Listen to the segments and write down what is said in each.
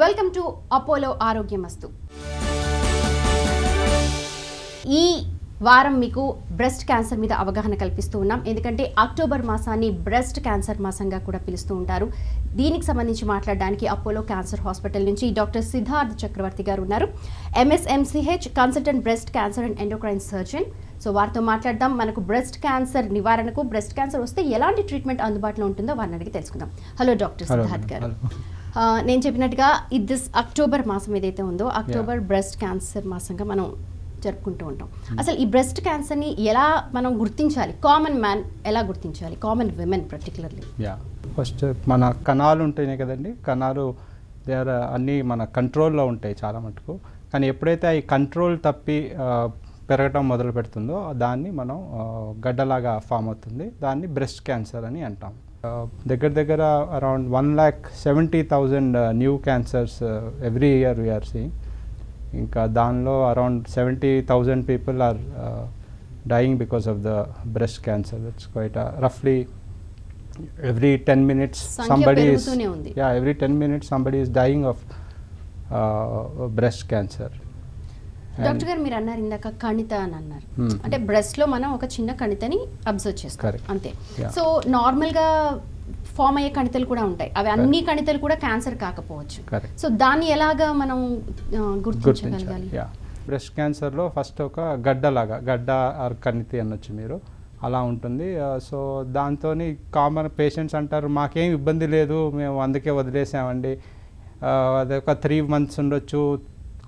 Welcome to Apollo ఆరోగ్యమస్తు. ఈ వారం మీకు బ్రెస్ట్ క్యాన్సర్ మీద అవగాహన కల్పిస్తూ ఉన్నాం. ఎందుకంటే అక్టోబర్ మాసాన్ని బ్రెస్ట్ క్యాన్సర్ మాసంగా కూడా పిలుస్తూ ఉంటారు. దీనికి సంబంధించి మాట్లాడడానికి అపోలో క్యాన్సర్ హాస్పిటల్ నుంచి డాక్టర్ సిద్ధార్థ్ చక్రవర్తి గారు ఉన్నారు. MSMCH consultant breast cancer and endocrine surgeon. So వారితో మాట్లాడదాం. మనకు బ్రెస్ట్ క్యాన్సర్ నివారణకు, బ్రెస్ట్ క్యాన్సర్ వస్తే ఎలాంటి ట్రీట్మెంట్ అందుబాటులో ఉంటుందో వారిని అడిగి తెలుసుకుందాం. హలో డాక్టర్ సిద్ధార్థ్ గారు. నేను చెప్పినట్టుగా ఇది అక్టోబర్ మాసం ఏదైతే ఉందో అక్టోబర్ బ్రెస్ట్ క్యాన్సర్ మాసంగా మనం జరుపుకుంటూ ఉంటాం. అసలు ఈ బ్రెస్ట్ క్యాన్సర్ని ఎలా మనం గుర్తించాలి? కామన్ మ్యాన్ ఎలా గుర్తించాలి? Common women particularly. ఫస్ట్ మన కణాలు ఉంటాయి కదండి, కణాలు అన్నీ మన కంట్రోల్లో ఉంటాయి చాలా మటుకు. కానీ ఎప్పుడైతే ఈ కంట్రోల్ తప్పి పెరగటం మొదలు పెడుతుందో దాన్ని మనం గడ్డలాగా ఫామ్ అవుతుంది. దాన్ని బ్రెస్ట్ క్యాన్సర్ అని అంటాం. దగ్గర around 1,70,000 new cancers every year we are seeing. ఇంకా దానిలో around 70,000 people are dying because of the breast cancer. It's quite రఫ్లీ every 10 minutes somebody is dying of breast cancer. Doctor గారు మీరు అన్నారు ఇందాక కణిత అని అన్నారు. అంటే బ్రెస్ట్ లో మనం ఒక చిన్న కణితని అబ్జర్వ్ చేస్తాం అంతే. సో నార్మల్ గా ఫామ్ అయ్యే కణితలు కూడా ఉంటాయి. అవి అన్ని కణితలు కూడా క్యాన్సర్ కాకపోవచ్చు. సో దాన్ని ఎలాగా మనం గుర్తించగలగాలి? బ్రెస్ట్ క్యాన్సర్లో ఫస్ట్ ఒక గడ్డ ఆర్ కణితి అనొచ్చు మీరు, అలా ఉంటుంది. సో దాంతో కామన్ పేషెంట్స్ అంటారు మాకేం ఇబ్బంది లేదు, మేము అందుకే వదిలేసామండి. అది ఒక 3 months ఉండొచ్చు,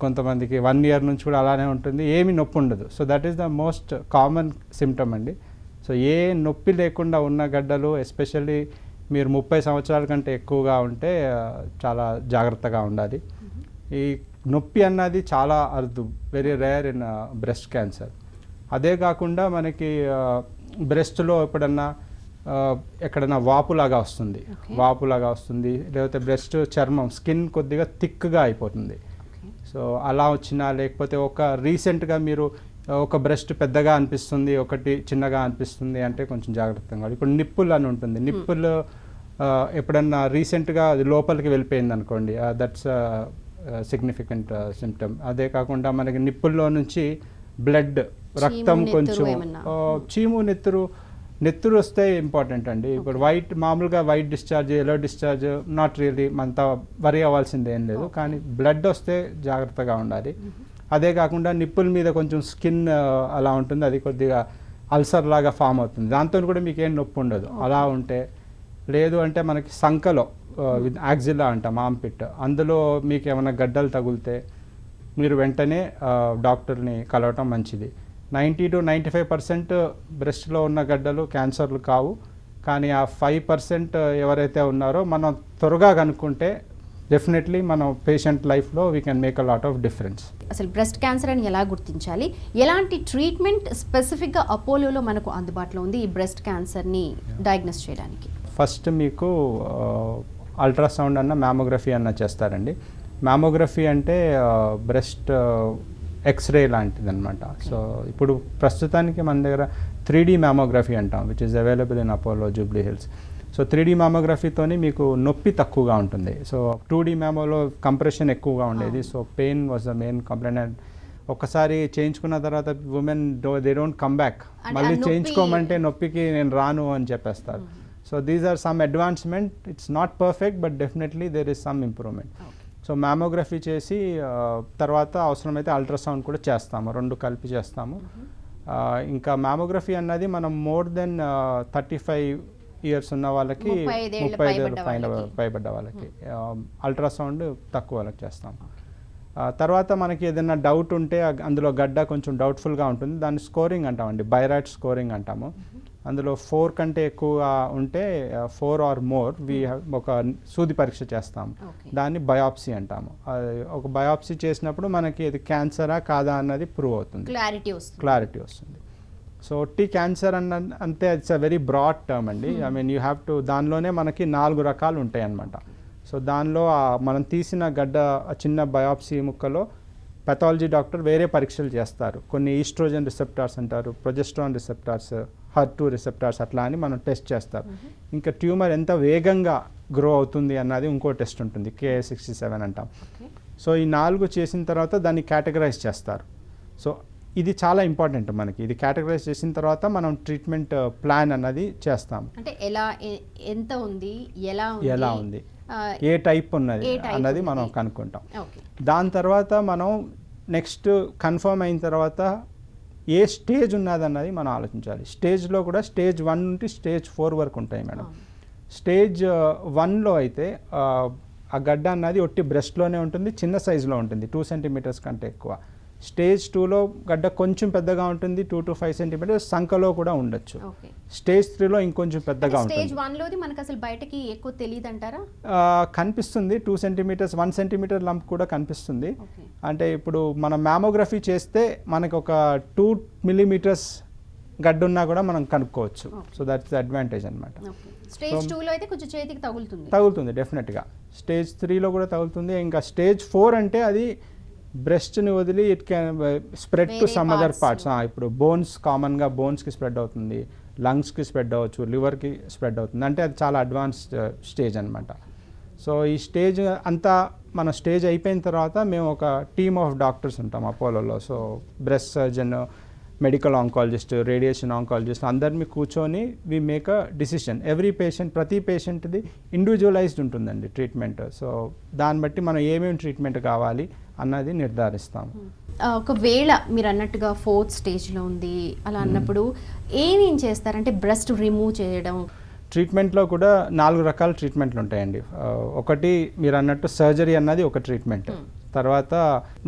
కొంతమందికి 1 year నుంచి కూడా అలానే ఉంటుంది, ఏమీ నొప్పి ఉండదు. So that is the most common symptom అండి. సో ఏ నొప్పి లేకుండా ఉన్న గడ్డలు, ఎస్పెషల్లీ మీరు 30 సంవత్సరాల కంటే ఎక్కువగా ఉంటే చాలా జాగ్రత్తగా ఉండాలి. ఈ నొప్పి అన్నది చాలా అరుదు, very rare in breast cancer. అదే కాకుండా మనకి బ్రెస్ట్లో ఎక్కడన్నా వాపులాగా వస్తుంది, లేకపోతే బ్రెస్ట్ చర్మం స్కిన్ కొద్దిగా థిక్గా అయిపోతుంది. సో అలా వచ్చినా, లేకపోతే రీసెంట్గా మీరు ఒక బ్రెస్ట్ పెద్దగా అనిపిస్తుంది, ఒకటి చిన్నగా అనిపిస్తుంది అంటే కొంచెం జాగ్రత్తగా. ఇప్పుడు నిప్పులు అని ఉంటుంది, నిప్పులు ఎప్పుడన్నా రీసెంట్గా అది లోపలికి వెళ్ళిపోయింది అనుకోండి, దట్స్ సిగ్నిఫికెంట్ సిమ్టమ్. అదే కాకుండా మనకి నిప్పుల్లో నుంచి బ్లడ్, రక్తం, కొంచెం చీము, నెత్తురు వస్తే ఇంపార్టెంట్ అండి. ఇప్పుడు మామూలుగా white discharge, yellow discharge not really అంత వరి అవ్వాల్సింది ఏం లేదు. కానీ బ్లడ్ వస్తే జాగ్రత్తగా ఉండాలి. అదే కాకుండా నిప్పుల మీద కొంచెం స్కిన్ అలా ఉంటుంది, అది కొద్దిగా అల్సర్ లాగా ఫామ్ అవుతుంది, దాంతో కూడా మీకు ఏం నొప్పి ఉండదు. అలా ఉంటే, లేదు అంటే మనకి సంకలో యాక్సిలా అంటాం, ఆంపిట్, అందులో మీకు ఏమైనా గడ్డలు తగిలితే మీరు వెంటనే డాక్టర్ని కలవటం మంచిది. 90 to 95% బ్రెస్ట్లో ఉన్న గడ్డలు క్యాన్సర్లు కావు. కానీ ఆ 5% ఎవరైతే ఉన్నారో మనం త్వరగా కనుక్కుంటే డెఫినెట్లీ మనం పేషెంట్ లైఫ్లో we can make a lot of difference. అసలు బ్రెస్ట్ క్యాన్సర్ అని ఎలా గుర్తించాలి? ఎలాంటి ట్రీట్మెంట్ స్పెసిఫిక్గా అపోలోలో మనకు అందుబాటులో ఉంది ఈ బ్రెస్ట్ క్యాన్సర్ని డయాగ్నోస్ చేయడానికి? ఫస్ట్ మీకు అల్ట్రాసౌండ్ అన్న, మ్యామోగ్రఫీ అన్న చేస్తారండి. మ్యామోగ్రఫీ అంటే బ్రెస్ట్ ఎక్స్రే లాంటిది అనమాట. సో ఇప్పుడు ప్రస్తుతానికి మన దగ్గర 3D మ్యామోగ్రఫీ అంటాం, which is available in Apollo Jubilee hills. So 3D మ్యామోగ్రఫీతోని మీకు నొప్పి తక్కువగా ఉంటుంది. సో 2D మ్యామోలో కంప్రెషన్ ఎక్కువగా ఉండేది. So pain was the main complaint. And ఒకసారి చేయించుకున్న తర్వాత women they don't come back, మళ్ళీ చేయించుకోమంటే నొప్పికి నేను రాను అని చెప్పేస్తారు. So these are some advancement. It's not perfect but definitely there is some improvement. So mammography చేసి తర్వాత అవసరమైతే అల్ట్రాసౌండ్ కూడా చేస్తాము, 2 కలిపి చేస్తాము. ఇంకా మ్యామోగ్రఫీ అన్నది మనం మోర్ దెన్ 35 years ఉన్న వాళ్ళకి, 35 ఏళ్ళు పైబడ్డ వాళ్ళకి, అల్ట్రాసౌండ్ తక్కువ వాళ్ళకి చేస్తాము. తర్వాత మనకి ఏదైనా డౌట్ ఉంటే అందులో గడ్డ కొంచెం డౌట్ఫుల్గా ఉంటుంది, దాన్ని స్కోరింగ్ అంటామండి, బైరాట్ స్కోరింగ్ అంటాము. అందులో 4 కంటే ఎక్కువ ఉంటే 4 or more ఒక సూది పరీక్ష చేస్తాము, దాన్ని బయాప్సీ అంటాము. ఒక బయాప్సీ చేసినప్పుడు మనకి ఇది క్యాన్సరా కాదా అన్నది ప్రూవ్ అవుతుంది, క్లారిటీ వస్తుంది. సో క్యాన్సర్ అంతే, it's a very broad term అండి. I mean you have to, దానిలోనే మనకి 4 రకాలు ఉంటాయి అన్నమాట. సో దానిలో మనం తీసిన గడ్డ చిన్న బయాప్సీ ముక్కలో పెథాలజీ డాక్టర్ వేరే పరీక్షలు చేస్తారు. కొన్ని ఈస్ట్రోజన్ రిసెప్టార్స్ అంటారు, ప్రొజెస్ట్రాన్ రిసెప్టార్స్, HER2 రిసెప్టార్స్, అట్లా అని మనం టెస్ట్ చేస్తారు. ఇంకా ట్యూమర్ ఎంత వేగంగా గ్రో అవుతుంది అన్నది ఇంకో టెస్ట్ ఉంటుంది, KA67 అంటాం. ఓకే. సో ఈ 4 చేసిన తర్వాత దాన్ని కేటగరైజ్ చేస్తారు. సో ఇది చాలా ఇంపార్టెంట్ మనకి. ఇది కేటగరైజ్ చేసిన తర్వాత మనం ట్రీట్మెంట్ ప్లాన్ అన్నది చేస్తాం. అంటే ఎంత ఉంది, ఎలా ఉంది, ఏ టైప్ ఉన్నది ఏ type అన్నది మనం ఉన్నది. కనుక్కుంటాం. ఓకే. దాని తర్వాత మనం నెక్స్ట్ కన్ఫర్మ్ అయిన తర్వాత ఏ స్టేజ్ ఉన్నది అన్నది మనం ఆలోచించాలి. స్టేజ్లో కూడా స్టేజ్ 1 నుండి స్టేజ్ 4 వరకు ఉంటాయి మేడం. స్టేజ్ 1లో అయితే ఆ గడ్డ అన్నది ఒట్టి బ్రెస్ట్లోనే ఉంటుంది, చిన్న సైజులో ఉంటుంది, 2 సెంటీమీటర్స్ కంటే ఎక్కువ. స్టేజ్ 2లో గడ్డ కొంచెం పెద్దగా ఉంటుంది, 2 to 5 సెంటీమీటర్స్, సంఖలో కూడా ఉండొచ్చు. ఓకే. స్టేజ్ 3లో ఇంకొంచెం పెద్దగా స్టేజ్ ఉంటుంది. 1లోది మనకు అసలు బయటకి ఎక్కువ తెలియదు అంటారా? కనిపిస్తుంది, 2 సెంటీమీటర్స్, 1 సెంటీమీటర్ లంప్ కూడా కనిపిస్తుంది. ఓకే. అంటే ఇప్పుడు మనం మ్యామోగ్రఫీ చేస్తే మనకు ఒక 2 మిల్లీమీటర్స్ గడ్డ ఉన్నా కూడా మనం కనుక్కోవచ్చు. సో దట్స్ ద అడ్వాంటేజ్ అనమాట. ఓకే. స్టేజ్ 2లో అయితే కొంచెం చేతికి తగులుతుంది డెఫినెట్గా. స్టేజ్ 3లో కూడా తగులుతుంది. ఇంకా స్టేజ్ 4 అంటే అది బ్రెస్ట్ని వదిలి ఇట్ క్యాన్ స్ప్రెడ్ టు వేరే సమ్ అదర్ parts పార్ట్స్. ఇప్పుడు బోన్స్, కామన్గా బోన్స్కి స్ప్రెడ్ అవుతుంది, లంగ్స్కి స్ప్రెడ్ అవ్వచ్చు, లివర్కి స్ప్రెడ్ అవుతుంది. అంటే అది చాలా అడ్వాన్స్డ్ స్టేజ్ అనమాట. సో ఈ స్టేజ్ అంతా మన స్టేజ్ అయిపోయిన తర్వాత మేము ఒక టీమ్ ఆఫ్ డాక్టర్స్ ఉంటాం అపోలోలో. So breast surgeon, medical oncologist, radiation oncologist అందరినీ కూర్చొని వి మేక్ అ డిసిషన్. ప్రతి పేషెంట్ది ఇండివిజువలైజ్డ్ ఉంటుందండి ట్రీట్మెంట్. సో దాన్ని బట్టి మనం ఏమేమి ట్రీట్మెంట్ కావాలి అన్నది నిర్ధారిస్తాము. ఒకవేళ మీరు అన్నట్టుగా 4th స్టేజ్లో ఉంది అలా అన్నప్పుడు ఏమేం చేస్తారంటే బ్రెస్ట్ రిమూవ్ చేయడం? ట్రీట్మెంట్లో కూడా 4 రకాల ట్రీట్మెంట్లు ఉంటాయండి. ఒకటి మీరు అన్నట్టు సర్జరీ అన్నది ఒక ట్రీట్మెంట్. తర్వాత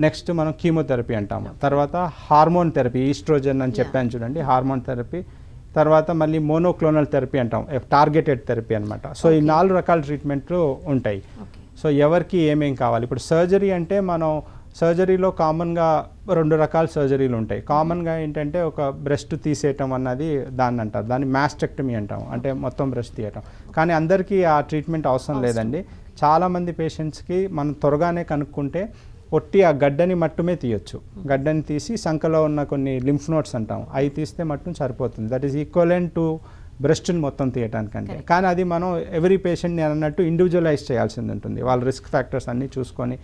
నెక్స్ట్ మనం కీమోథెరపీ అంటాము. తర్వాత హార్మోన్ థెరపీ, ఈస్ట్రోజన్ అని చెప్పాను చూడండి, హార్మోన్ థెరపీ. తర్వాత మళ్ళీ మోనోక్లోనల్ థెరపీ అంటాం, టార్గెటెడ్ థెరపీ అనమాట. సో ఈ 4 రకాల ట్రీట్మెంట్లు ఉంటాయి. సో ఎవరికి ఏమేం కావాలి. ఇప్పుడు సర్జరీ అంటే మనం సర్జరీలో కామన్గా 2 రకాల సర్జరీలు ఉంటాయి. కామన్గా ఏంటంటే ఒక బ్రెస్ట్ తీసేయటం అన్నది దాన్ని అంటారు, దాన్ని మాస్టెక్టమీ అంటాం, అంటే మొత్తం బ్రెస్ట్ తీయటం. కానీ అందరికీ ఆ ట్రీట్మెంట్ అవసరం లేదండి. చాలామంది పేషెంట్స్కి మనం త్వరగానే కనుక్కుంటే ఒట్టి ఆ గడ్డని మట్టుమే తీయొచ్చు. గడ్డని తీసి సంఖలో ఉన్న కొన్ని లింఫ్ నోట్స్ అంటాం, అవి తీస్తే మట్టుం సరిపోతుంది. దట్ ఈస్ ఈక్వలెంట్ టు బ్రెస్ట్ని మొత్తం తీయటానికంటే. కానీ అది మనం ఎవరీ పేషెంట్ని అన్నట్టు ఇండివిజువలైజ్ చేయాల్సింది ఉంటుంది. వాళ్ళ రిస్క్ ఫ్యాక్టర్స్ అన్నీ చూసుకొని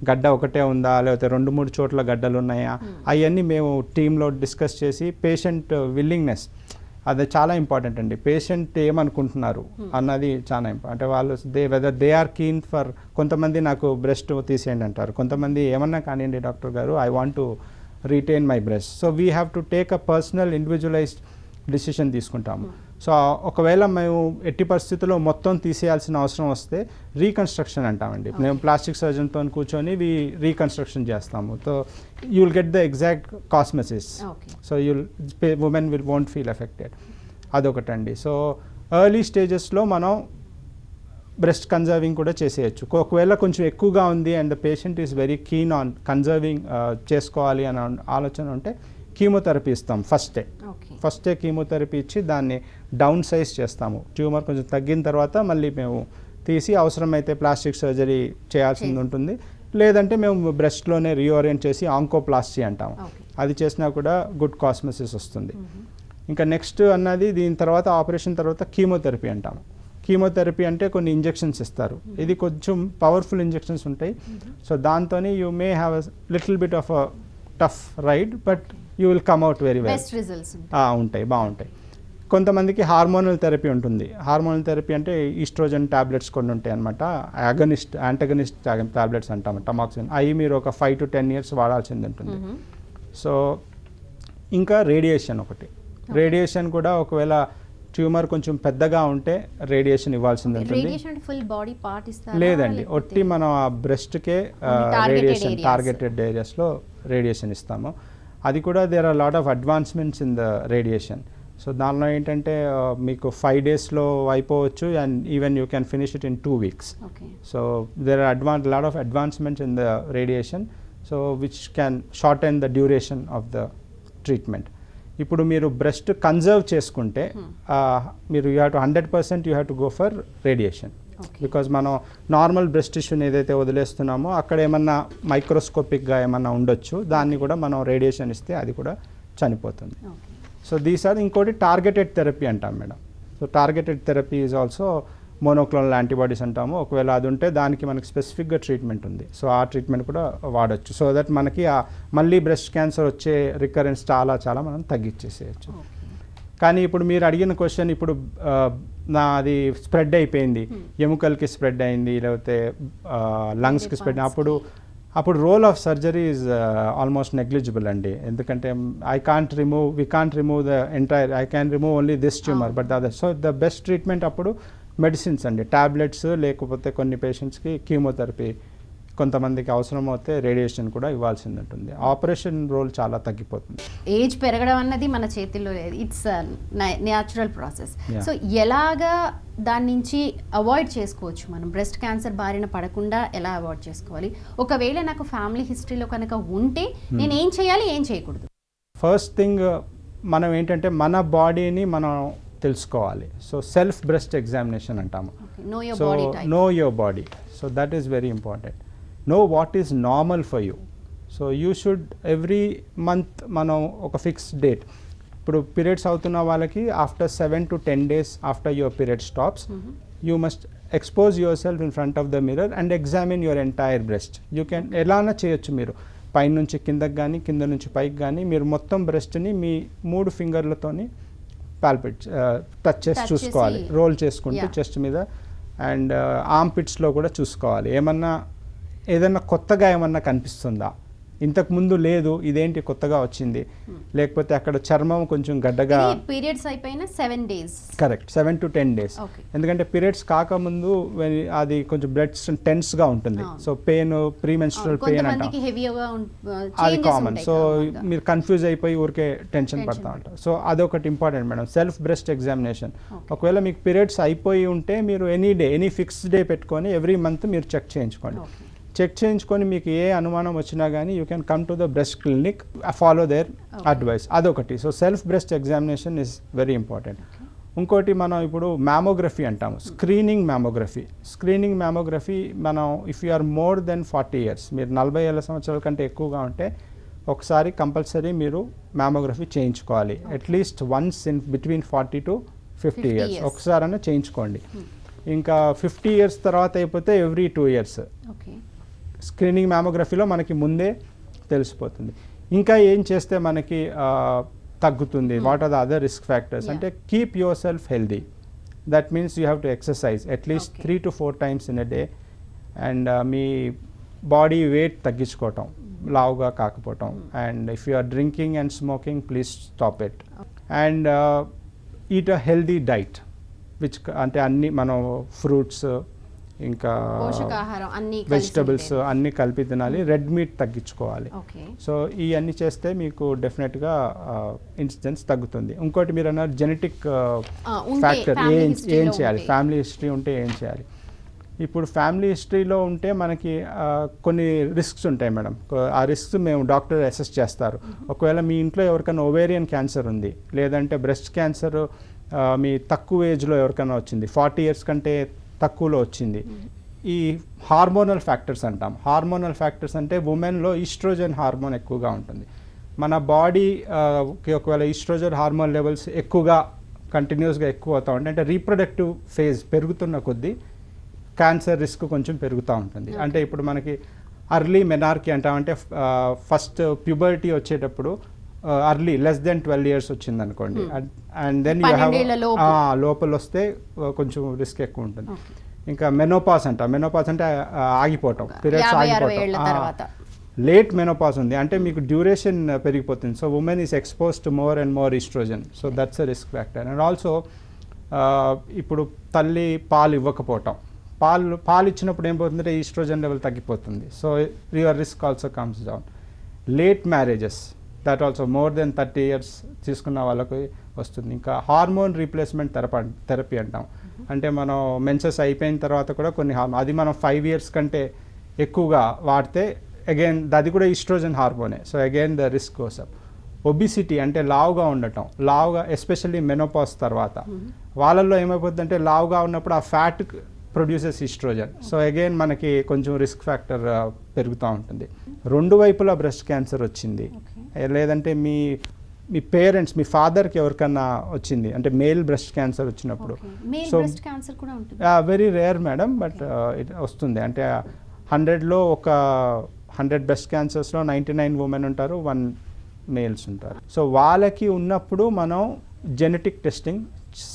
గడ్డ ఒకటే ఉందా, లేకపోతే 2-3 చోట్ల గడ్డలు ఉన్నాయా, అవన్నీ మేము టీంలో డిస్కస్ చేసి పేషెంట్ విల్లింగ్నెస్, అది చాలా ఇంపార్టెంట్ అండి. పేషెంట్ ఏమనుకుంటున్నారు అన్నది చాలా ఇంపార్టెంట్. అంటే వాళ్ళు whether they are keen for, కొంతమంది నాకు బ్రెస్ట్ తీసేయండి అంటారు, కొంతమంది ఏమన్నా కానివ్వండి డాక్టర్ గారు, I want to retain my breast. So we have to take a personal individualised decision తీసుకుంటాము. సో ఒకవేళ మేము ఎట్టి పరిస్థితుల్లో మొత్తం తీసేయాల్సిన అవసరం వస్తే రీకన్స్ట్రక్షన్ అంటామండి. మేము ప్లాస్టిక్ సర్జన్తో కూర్చొని రీకన్స్ట్రక్షన్ చేస్తాము. So you will get the exact cosmesis. So women won't feel affected. అదొకటండి. సో ఎర్లీ స్టేజెస్లో మనం బ్రెస్ట్ కన్జర్వింగ్ కూడా చేసేయచ్చు. ఒకవేళ కొంచెం ఎక్కువగా ఉంది and the patient is very keen on conserving చేసుకోవాలి అని ఆలోచన ఉంటే కీమోథెరపీ ఇస్తాం ఫస్ట్ డే కీమోథెరపీ ఇచ్చి దాన్ని డౌన్ సైజ్ చేస్తాము. ట్యూమర్ కొంచెం తగ్గిన తర్వాత మళ్ళీ మేము తీసి అవసరమైతే ప్లాస్టిక్ సర్జరీ చేయాల్సింది ఉంటుంది. లేదంటే మేము బ్రెస్ట్లోనే రీఓరియంట్ చేసి ఆంకోప్లాస్టీ అంటాము, అది చేసినా కూడా గుడ్ కాస్మెసిస్ వస్తుంది. ఇంకా నెక్స్ట్ అన్నది దీని తర్వాత ఆపరేషన్ తర్వాత కీమోథెరపీ అంటాము. కీమోథెరపీ అంటే కొన్ని ఇంజెక్షన్స్ ఇస్తారు. ఇది కొంచెం పవర్ఫుల్ ఇంజెక్షన్స్ ఉంటాయి. సో దాంతో you may have a little bit of a tough ride, but you will come out very well. ఉంటాయి, బాగుంటాయి. కొంతమందికి హార్మోనల్ థెరపీ ఉంటుంది. హార్మోనల్ థెరపీ అంటే ఈస్ట్రోజన్ టాబ్లెట్స్ కొన్ని ఉంటాయి అనమాట, యాంటగనిస్ట్ టాబ్లెట్స్ అంటాము, టమాక్సిన్. అవి మీరు ఒక 5 to 10 years వాడాల్సింది ఉంటుంది. సో ఇంకా రేడియేషన్ ఒకటి. రేడియేషన్ కూడా ఒకవేళ ట్యూమర్ కొంచెం పెద్దగా ఉంటే రేడియేషన్ ఇవ్వాల్సింది ఉంటుంది. లేదండి, ఒట్టి మనం ఆ బ్రెస్ట్కే రేడియేషన్, టార్గెటెడ్ ఏరియాస్లో రేడియేషన్ ఇస్తాము. అది కూడా there are lot of advancements in the radiation. So దానిలో ఏంటంటే మీకు 5 daysలో అయిపోవచ్చు and even you can finish it in 2 weeks. So there are lot of advancements in the radiation, so which can shorten the duration of the treatment. ఇప్పుడు మీరు breast conserve చేసుకుంటే మీరు you have to 100% you have to go for radiation. Because మనం normal breast టిష్యూని ఏదైతే వదిలేస్తున్నామో అక్కడ ఏమన్నా మైక్రోస్కోపిక్గా ఏమన్నా ఉండొచ్చు, దాన్ని కూడా మనం రేడియేషన్ ఇస్తే అది కూడా చనిపోతుంది. సో దీస్ ఆర్ ఇంకోటి టార్గెటెడ్ థెరపీ అంటాం madam. So targeted therapy is also monoclonal antibodies అంటాము. ఒకవేళ అది ఉంటే దానికి మనకి స్పెసిఫిక్గా ట్రీట్మెంట్ ఉంది. సో ఆ ట్రీట్మెంట్ కూడా వాడచ్చు. సో దట్ మనకి మళ్ళీ బ్రెస్ట్ క్యాన్సర్ వచ్చే రికరెన్స్ చాలా మనం తగ్గించేసేయచ్చు. కానీ ఇప్పుడు మీరు అడిగిన క్వశ్చన్, ఇప్పుడు నాది స్ప్రెడ్ అయిపోయింది, ఎముకలకి స్ప్రెడ్ అయింది, లేకపోతే లంగ్స్కి స్ప్రెడ్, అప్పుడు role of surgery is almost negligible అండి. ఎందుకంటే we can't remove the entire, I can remove only this tumour but other. So the best treatment అప్పుడు మెడిసిన్స్ అండి, టాబ్లెట్స్, లేకపోతే కొన్ని పేషెంట్స్కి కీమోథెరపీ, కొంతమందికి అవసరం అవుతే రేడియేషన్ కూడా ఇవ్వాల్సింది ఉంటుంది. ఆపరేషన్ రోల్ చాలా తగ్గిపోతుంది. ఏజ్ పెరగడం అన్నది మన చేతిలో లేదు, ఇట్స్ న్యాచురల్ ప్రాసెస్. సో ఎలాగా దాని నుంచి అవాయిడ్ చేసుకోవచ్చు మనం? బ్రెస్ట్ క్యాన్సర్ బారిన పడకుండా ఎలా అవాయిడ్ చేసుకోవాలి? ఒకవేళ నాకు ఫ్యామిలీ హిస్టరీలో కనుక ఉంటే నేను ఏం చేయాలి, ఏం చేయకూడదు? ఫస్ట్ థింగ్ మనం ఏంటంటే మన బాడీని మనం తెలుసుకోవాలి. సో సెల్ఫ్ బ్రెస్ట్ ఎగ్జామినేషన్ అంటాము. So know your body, so that is very important. know what is normal for you. So you should every month మనం ఒక ఫిక్స్డ్ డేట్, ఇప్పుడు పీరియడ్స్ అవుతున్న వాళ్ళకి after 7 to 10 days after your period stops, you must expose yourself in front of the mirror and examine your entire breast. You can ఎలానా చేయొచ్చు, మీరు పై నుంచి కిందకి కానీ కింద నుంచి పైకి కానీ మీరు మొత్తం బ్రెస్ట్ని మీ 3 ఫింగర్లతోని టచ్ చేసి చూసుకోవాలి, రోల్ చేసుకుంటూ చెస్ట్ మీద. అండ్ ఆర్మ్ పిట్స్లో కూడా చూసుకోవాలి, ఏదన్నా కొత్తగా ఏమన్నా కనిపిస్తుందా, ఇంతకుముందు లేదు, ఇదేంటి కొత్తగా వచ్చింది, లేకపోతే అక్కడ చర్మం కొంచెం గడ్డగా. పీరియడ్స్ అయిపోయిన 7 days, కరెక్ట్, 7 to 10 days. ఎందుకంటే పీరియడ్స్ కాకముందు అది కొంచెం బ్లడ్ టెన్స్గా ఉంటుంది. సో పెయిన్, ప్రీమెన్స్ట్రల్ పెయిన్ అంటాం, అది కామన్. సో మీరు కన్ఫ్యూజ్ అయిపోయి ఊరికే టెన్షన్ పడతా ఉంటారు. సో అదొకటి important madam, self breast examination. ఒకవేళ మీకు పీరియడ్స్ అయిపోయి ఉంటే మీరు ఎనీ ఫిక్స్డ్ డే పెట్టుకొని ఎవ్రీ మంత్ మీరు చెక్ చేయించుకోండి. చెక్ చేయించుకొని మీకు ఏ అనుమానం వచ్చినా కానీ you can come to the breast clinic, follow their advice. అదొకటి. So self breast examination is very important. ఇంకోటి మనం ఇప్పుడు మ్యామోగ్రఫీ అంటాము, స్క్రీనింగ్ మ్యామోగ్రఫీ మనం if you are more than 40 years, మీరు 40 ఏళ్ళ సంవత్సరాల కంటే ఎక్కువగా ఉంటే ఒకసారి కంపల్సరీ మీరు మ్యామోగ్రఫీ చేయించుకోవాలి. At least once in between 40 to 50 years ఒకసారైనా చేయించుకోండి. ఇంకా 50 years తర్వాత అయిపోతే ఎవ్రీ 2 years స్క్రీనింగ్ మ్యామోగ్రఫీలో మనకి ముందే తెలిసిపోతుంది. ఇంకా ఏం చేస్తే మనకి తగ్గుతుంది, what are the other risk factors అంటే keep your self healthy. That means you have to exercise at least 3 to 4 times in a day. And మీ బాడీ వెయిట్ తగ్గించుకోవటం, లావుగా కాకపోవటం. And if you are drinking and smoking, please stop it. And eat a healthy diet, which అంటే అన్ని మనం fruits, ఇంకా vegetables అన్నీ కలిపి తినాలి. రెడ్ మీట్ తగ్గించుకోవాలి. సో ఇవన్నీ చేస్తే మీకు డెఫినెట్గా ఇన్సిడెన్స్ తగ్గుతుంది. ఇంకోటి మీరు అన్నారు జెనెటిక్ ఫ్యాక్టర్, ఏం చేయాలి, ఫ్యామిలీ హిస్టరీ ఉంటే ఏం చేయాలి. ఇప్పుడు ఫ్యామిలీ హిస్టరీలో ఉంటే మనకి కొన్ని రిస్క్స్ ఉంటాయి మేడం. ఆ రిస్క్స్ మేము డాక్టర్ అసెస్ చేస్తారు. ఒకవేళ మీ ఇంట్లో ఎవరికైనా ఓవేరియన్ క్యాన్సర్ ఉంది, లేదంటే బ్రెస్ట్ క్యాన్సర్ మీ తక్కువ ఏజ్లో ఎవరికైనా వచ్చింది, 40 years కంటే తక్కువలో వచ్చింది. ఈ హార్మోనల్ ఫ్యాక్టర్స్ అంటాం. హార్మోనల్ ఫ్యాక్టర్స్ అంటే ఉమెన్లో ఈస్ట్రోజన్ హార్మోన్ ఎక్కువగా ఉంటుంది. మన బాడీకి ఒకవేళ ఈస్ట్రోజన్ హార్మోన్ లెవెల్స్ ఎక్కువగా కంటిన్యూస్గా ఎక్కువ అవుతూ ఉంటాయి అంటే రీప్రొడక్టివ్ ఫేజ్ పెరుగుతున్న కొద్దీ క్యాన్సర్ రిస్క్ కొంచెం పెరుగుతూ ఉంటుంది. అంటే ఇప్పుడు మనకి అర్లీ మెనార్కీ అంటామంటే ఫస్ట్ ప్యూబర్టీ వచ్చేటప్పుడు అర్లీ లెస్ దెన్ 12 years వచ్చింది అనుకోండి, అండ్ దెన్ యూ హ్యావ్ లోపల వస్తే కొంచెం రిస్క్ ఎక్కువ ఉంటుంది. ఇంకా మెనోపాస్ అంటే ఆగిపోవటం, పీరియడ్స్ ఆగిపోవటం. లేట్ మెనోపాస్ ఉంది అంటే మీకు డ్యూరేషన్ పెరిగిపోతుంది. So women is expose to more and more oestrogen. So that's a risk factor. And also ఇప్పుడు తల్లి పాలు ఇవ్వకపోవటం, పాలు ఇచ్చినప్పుడు ఏం పోతుందంటే ఈస్ట్రోజన్ లెవెల్ తగ్గిపోతుంది. So your risk also comes down. Late marriages, that also more than 30 years తీసుకున్న వాళ్ళకి వస్తుంది. ఇంకా హార్మోన్ రీప్లేస్మెంట్ థెరపీ అంటాం. అంటే మనం మెన్సెస్ అయిపోయిన తర్వాత కూడా కొన్ని అది మనం 5 years కంటే ఎక్కువగా వాడితే అగైన్ అది కూడా ఈస్ట్రోజన్ హార్మోనే. So again the risk goes up. Obesity అంటే లావుగా ఉండటం, ఎస్పెషల్లీ మెనోపాస్ తర్వాత వాళ్ళల్లో ఏమైపోతుందంటే లావుగా ఉన్నప్పుడు ఆ fat produces oestrogen. So again మనకి కొంచెం రిస్క్ ఫ్యాక్టర్ పెరుగుతూ ఉంటుంది. 2 వైపులా బ్రెస్ట్ క్యాన్సర్ వచ్చింది, లేదంటే మీ మీ పేరెంట్స్, మీ ఫాదర్కి ఎవరికన్నా వచ్చింది అంటే మేల్ బ్రెస్ట్ క్యాన్సర్ వచ్చినప్పుడు, మేల్ సో బ్రెస్ట్ క్యాన్సర్ కూడా ఉంటుంది. Very rare madam, but it వస్తుంది. అంటే 100లో ఒక 100 బ్రెస్ట్ క్యాన్సర్స్లో 99 ఉమెన్ ఉంటారు, 1 మేల్స్ ఉంటారు. సో వాళ్ళకి ఉన్నప్పుడు మనం జెనెటిక్ టెస్టింగ్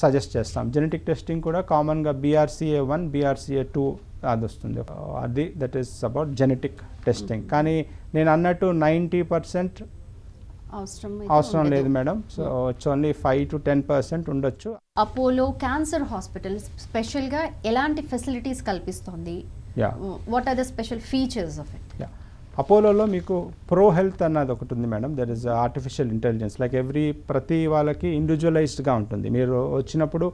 సజెస్ట్ చేస్తాం. జెనెటిక్ టెస్టింగ్ కూడా కామన్గా BRCA1, BRCA2 అది వస్తుంది. అది that is about genetic testing. కానీ నేను అన్నట్టు 90% అవసరం లేదు madam. So it's only 5 to 10% ఉండొచ్చు. అపోలో క్యాన్సర్ హాస్పిటల్ స్పెషల్గా ఎలాంటి ఫెసిలిటీస్ కల్పిస్తుంది? What are the special features of it? అపోలోలో మీకు ప్రో హెల్త్ అన్నది ఒకటి ఉంది madam. That is artificial intelligence. Like ప్రతి వాళ్ళకి ఇండివిజువలైజ్డ్గా ఉంటుంది. మీరు వచ్చినప్పుడు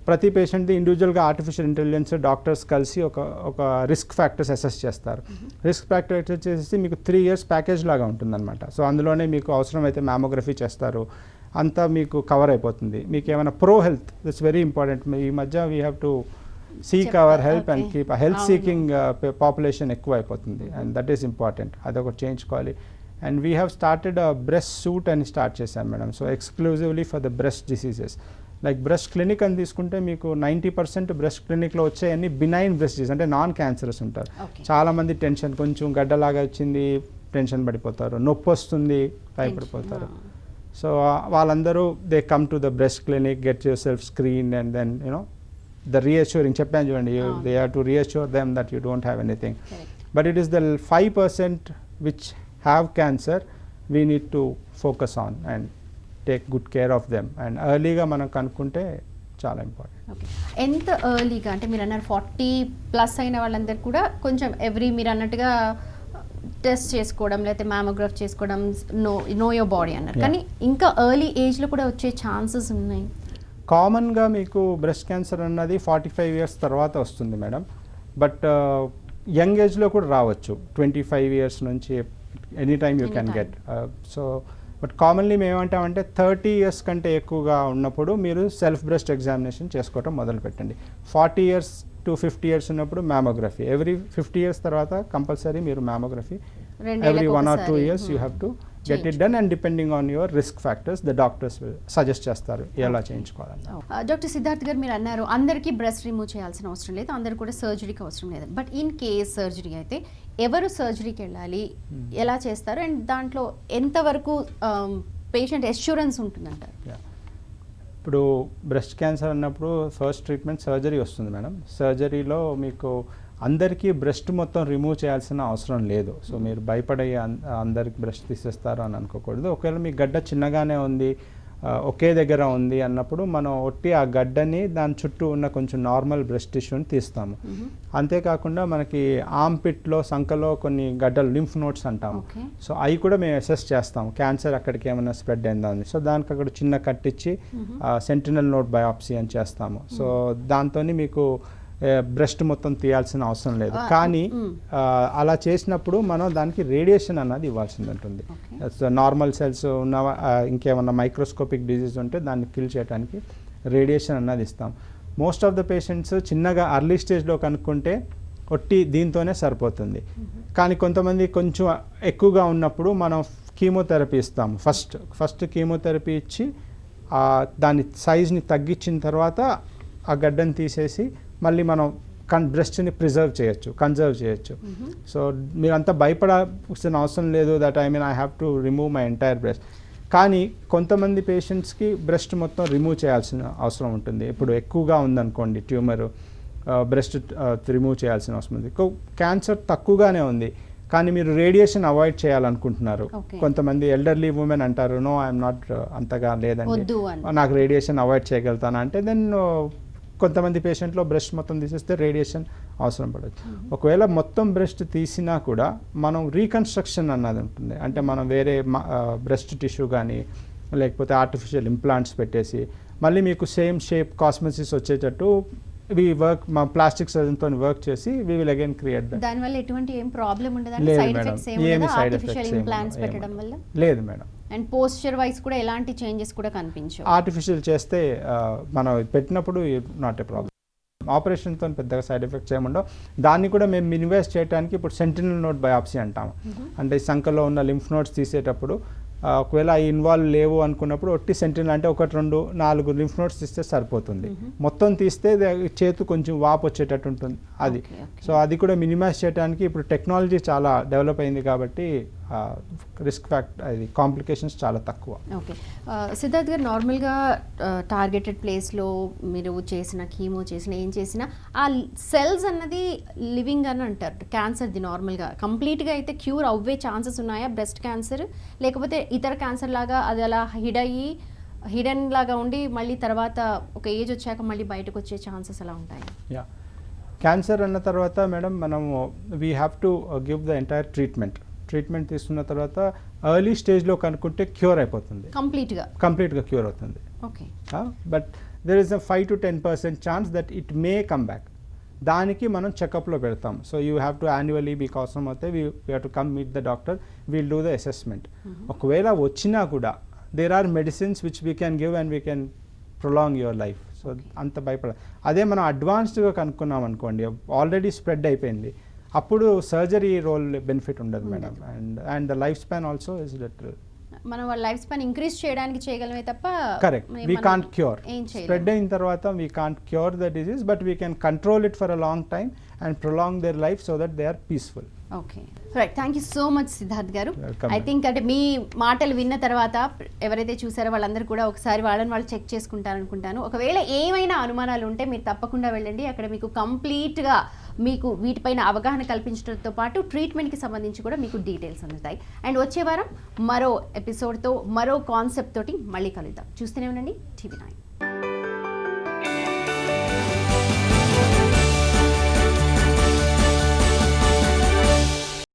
ప్రతి పేషెంట్ది ఇండివిజువల్గా ఆర్టిఫిషియల్ ఇంటెలిజెన్స్ డాక్టర్స్ కలిసి ఒక రిస్క్ ఫ్యాక్టర్స్ అసెస్ చేస్తారు. రిస్క్ ఫ్యాక్టర్ వచ్చేసి మీకు 3 years ప్యాకేజ్ లాగా ఉంటుందన్నమాట. సో అందులోనే మీకు అవసరమైతే మ్యామోగ్రఫీ చేస్తారు, అంతా మీకు కవర్ అయిపోతుంది. మీకు ఏమైనా pro health, that's very important. ఈ మధ్య we have to seek our help and keep health seeking population ఎక్కువ అయిపోతుంది, అండ్ దట్ ఈస్ ఇంపార్టెంట్. అదొకటి చేయించుకోవాలి. And we have started breast suite అని స్టార్ట్ చేశాం madam. So exclusively for the breast diseases. Like breast clinic అని తీసుకుంటే మీకు 90% breast క్లినిక్లో వచ్చేవన్నీ బినైన్ బ్రెస్ట్ డిసీజ్, అంటే నాన్ క్యాన్సరస్ ఉంటారు. చాలామంది టెన్షన్, కొంచెం గడ్డలాగా వచ్చింది టెన్షన్ పడిపోతారు, నొప్పి వస్తుంది భయపడిపోతారు. సో వాళ్ళందరూ they come to the breast clinic, get your self screen, and then the reassuring చెప్పాను చూడండి, they have to reassure them that you don't have anything. But it is the 5% which have cancer we need to focus on and take good care of them. And ఎర్లీగా మనం కనుక్కుంటే చాలా important. ఎంత ఎర్లీగా అంటే మీరు అన్నారు 40+ అయిన వాళ్ళందరూ కూడా కొంచెం మీరు అన్నట్టుగా టెస్ట్ చేసుకోవడం, లేకపోతే మ్యామోగ్రాఫ్ చేసుకోవడం, నో యోర్ బాడీ అన్నారు. కానీ ఇంకా ఎర్లీ ఏజ్లో కూడా వచ్చే ఛాన్సెస్ ఉన్నాయి. కామన్గా మీకు బ్రెస్ట్ క్యాన్సర్ అన్నది 45 years తర్వాత వస్తుంది మేడం. బట్ యంగ్ ఏజ్లో కూడా రావచ్చు, 25 years నుంచి any time you can get. So but commonly మేము ఏమంటామంటే 30 years కంటే ఎక్కువగా ఉన్నప్పుడు మీరు సెల్ఫ్ బ్రెస్ట్ ఎగ్జామినేషన్ చేసుకోవటం మొదలు పెట్టండి. 40 years to 50 years ఉన్నప్పుడు మ్యామోగ్రఫీ. ఎవ్రీ 50 years తర్వాత కంపల్సరీ మీరు mammography every 1 or 2 years you have to get it done, and depending on your risk factors the doctors will suggest చేస్తారు ఎలా చేయించుకోవాలని. డాక్టర్ సిద్ధార్థ్ గారు మీరు అన్నారు అందరికీ బ్రెస్ట్ రిమూవ్ చేయాల్సిన అవసరం లేదు, అందరు కూడా సర్జరీకి అవసరం లేదు. బట్ ఇన్ కేస్ సర్జరీ అయితే ఎవరు సర్జరీకి వెళ్ళాలి, ఎలా చేస్తారు, అండ్ దాంట్లో ఎంతవరకు పేషెంట్ ఎష్యూరెన్స్ ఉంటుందంటారు? ఇప్పుడు బ్రెస్ట్ క్యాన్సర్ అన్నప్పుడు ఫస్ట్ ట్రీట్మెంట్ సర్జరీ వస్తుంది మేడం. సర్జరీలో మీకు అందరికీ బ్రెస్ట్ మొత్తం రిమూవ్ చేయాల్సిన అవసరం లేదు. సో మీరు భయపడే అందరికి బ్రెస్ట్ తీసేస్తారు అని అనుకోకూడదు. ఒకవేళ మీ గడ్డ చిన్నగానే ఉంది, ఒకే దగ్గర ఉంది అన్నప్పుడు మనం ఒట్టి ఆ గడ్డని దాని చుట్టూ ఉన్న కొంచెం నార్మల్ బ్రెస్ట్ టిష్యూని తీస్తాము. అంతేకాకుండా మనకి ఆర్మ్పిట్లో, సంకలో కొన్ని గడ్డలు లింఫ్ నోడ్స్ అంటాము. సో అవి కూడా మేము అసెస్ చేస్తాము, క్యాన్సర్ అక్కడికి ఏమైనా స్ప్రెడ్ అయిందా అని. సో దానికి అక్కడ చిన్న కట్టించి సెంటినల్ నోడ్ బయాప్సీ అని చేస్తాము. సో దాంతో మీకు బ్రెస్ట్ మొత్తం తీయాల్సిన అవసరం లేదు. కానీ అలా చేసినప్పుడు మనం దానికి రేడియేషన్ అన్నది ఇవ్వాల్సింది ఉంటుంది. నార్మల్ సెల్స్ ఉన్న ఇంకేమన్నా మైక్రోస్కోపిక్ డిజీజ్ ఉంటే దాన్ని కిల్ చేయడానికి రేడియేషన్ అన్నది ఇస్తాం. మోస్ట్ ఆఫ్ ద పేషెంట్స్ చిన్నగా అర్లీ స్టేజ్లో కనుక్కుంటే ఒట్టి దీంతోనే సరిపోతుంది. కానీ కొంతమంది కొంచెం ఎక్కువగా ఉన్నప్పుడు మనం కీమోథెరపీ ఇస్తాము. ఫస్ట్ కీమోథెరపీ ఇచ్చి దాని సైజ్ని తగ్గించిన తర్వాత ఆ గడ్డని తీసేసి మళ్ళీ మనం బ్రెస్ట్ని కన్జర్వ్ చేయొచ్చు. సో మీరంతా భయపడాల్సిన అవసరం లేదు that I have to remove my entire breast. కానీ కొంతమంది పేషెంట్స్కి బ్రెస్ట్ మొత్తం రిమూవ్ చేయాల్సిన అవసరం ఉంటుంది. ఇప్పుడు ఎక్కువగా ఉందనుకోండి ట్యూమర్, బ్రెస్ట్ రిమూవ్ చేయాల్సిన అవసరం ఉంది. క్యాన్సర్ తక్కువగానే ఉంది కానీ మీరు రేడియేషన్ అవాయిడ్ చేయాలనుకుంటున్నారు. కొంతమంది ఎల్డర్లీ ఉమెన్ అంటారు, నో ఐఎమ్ నాట్ అంతగా లేదండి, నాకు రేడియేషన్ అవాయిడ్ చేయగలుగుతాను అంటే దెన్ కొంతమంది పేషెంట్లో బ్రెస్ట్ మొత్తం తీసేస్తే రేడియేషన్ అవసరం పడవచ్చు. ఒకవేళ మొత్తం బ్రెస్ట్ తీసినా కూడా మనం రీకన్స్ట్రక్షన్ అన్నది ఉంటుంది. అంటే మనం వేరే బ్రెస్ట్ టిష్యూ కానీ లేకపోతే ఆర్టిఫిషియల్ ఇంప్లాంట్స్ పెట్టేసి మళ్ళీ మీకు సేమ్ షేప్ కాస్మెసిస్ వచ్చేటట్టు మా ప్లాస్టిక్ సర్జన్తో వర్క్ చేసి we will again create that. దానివల్ల ఎటువంటి ఏం ప్రాబ్లం ఉండదండి? సైడ్ ఎఫెక్ట్స్ ఏం ఉండదా ఆర్టిఫిషియల్ ఇంప్లాంట్స్ పెట్టడం వల్ల? లేదు మేడం. అండ్ పోస్చర్ వైస్ కూడా ఎలాంటి చేంజెస్ కూడా కనిపించవు. ఆర్టిఫిషియల్ చేస్తే మనం పెట్టినప్పుడు నాట్ ఏ ప్రాబ్లం. ఆపరేషన్తో పెద్దగా సైడ్ ఎఫెక్ట్స్ ఏముండవు. దాన్ని కూడా మేము మినిమైజ్ చేయడానికి ఇప్పుడు సెంటినల్ నోడ్ బయాప్సీ అంటాము. అంటే సంకలో ఉన్న లింఫ్ నోడ్స్ తీసేటప్పుడు ఒకవేళ అవి ఇన్వాల్వ్ లేవు అనుకున్నప్పుడు ఒట్టి సెంటినల్ అంటే 1-2-4 లింఫ్ నోడ్స్ తీస్తే సరిపోతుంది. మొత్తం తీస్తే చేతు కొంచెం వాపు వచ్చేటట్టు ఉంటుంది అది. సో అది కూడా మినిమైజ్ చేయడానికి ఇప్పుడు టెక్నాలజీ చాలా డెవలప్ అయింది కాబట్టి రిస్క్ ఫ్యాక్టర్ అది కాంప్లికేషన్స్ చాలా తక్కువ. ఓకే సిద్ధార్థ్ గారు, నార్మల్గా టార్గెటెడ్ ప్లేస్లో మీరు చేసిన కీమో చేసిన ఏం చేసినా ఆ సెల్స్ అన్నది లివింగ్ అని అంటారు క్యాన్సర్ది. నార్మల్గా కంప్లీట్గా అయితే క్యూర్ అవ్వే ఛాన్సెస్ ఉన్నాయా బ్రెస్ట్ క్యాన్సర్, లేకపోతే ఇతర క్యాన్సర్ లాగా అది అలా హిడెన్ లాగా ఉండి మళ్ళీ తర్వాత ఒక ఏజ్ వచ్చాక మళ్ళీ బయటకు వచ్చే ఛాన్సెస్ అలా ఉంటాయి? యా, క్యాన్సర్ అన్న తర్వాత మేడం మనము we have to give the entire treatment తీసుకున్న తర్వాత ఎర్లీ స్టేజ్లో కనుక్కుంటే క్యూర్ అయిపోతుంది, కంప్లీట్గా క్యూర్ అవుతుంది. Okay, but there is a 5-10% chance that it may come back. దానికి మనం చెకప్లో పెడతాం. So you have to annually మీకు అవసరం అయితే we have to come meet the doctor, we'll do the assessment. ఒకవేళ వచ్చినా కూడా there are medicines which we can give and we can prolong your life. So అంత భయపడ. అదే మనం అడ్వాన్స్డ్గా కనుక్కున్నాం అనుకోండి, ఆల్రెడీ స్ప్రెడ్ అయిపోయింది, అప్పుడు సర్జరీ రోల్ బెనిఫిట్ ఉండదు madam. And the life span also is little, మనం వాళ్ళ లైఫ్ స్పాన్ ఇంక్రీజ్ చేయడానికి చేయగలమే తప్ప correct we can't cure. Spread అయిన తర్వాత we can't cure the disease, but we can control it for a long time and prolong their life so that they are peaceful. Okay right, thank you so much Siddharth గారు. I think అంటే మీ మాటలు విన్న తర్వాత ఎవరైతే చూసారో వాళ్ళందరూ కూడా ఒకసారి వాళ్ళని వాళ్ళు చెక్ చేసుకుంటారనుకుంటాను. ఒకవేళ ఏమైనా అనుమానాలు ఉంటే మీరు తప్పకుండా వెళ్ళండి, అక్కడ మీకు కంప్లీట్గా మీకు వీటిపైన అవగాహన కల్పించడంతో పాటు ట్రీట్మెంట్కి సంబంధించి కూడా మీకు డీటెయిల్స్ అందుతాయి. అండ్ వచ్చే వారం మరో ఎపిసోడ్తో మరో కాన్సెప్ట్ తోటి మళ్ళీ కలుద్దాం. చూస్తూనే ఉండండి TV9.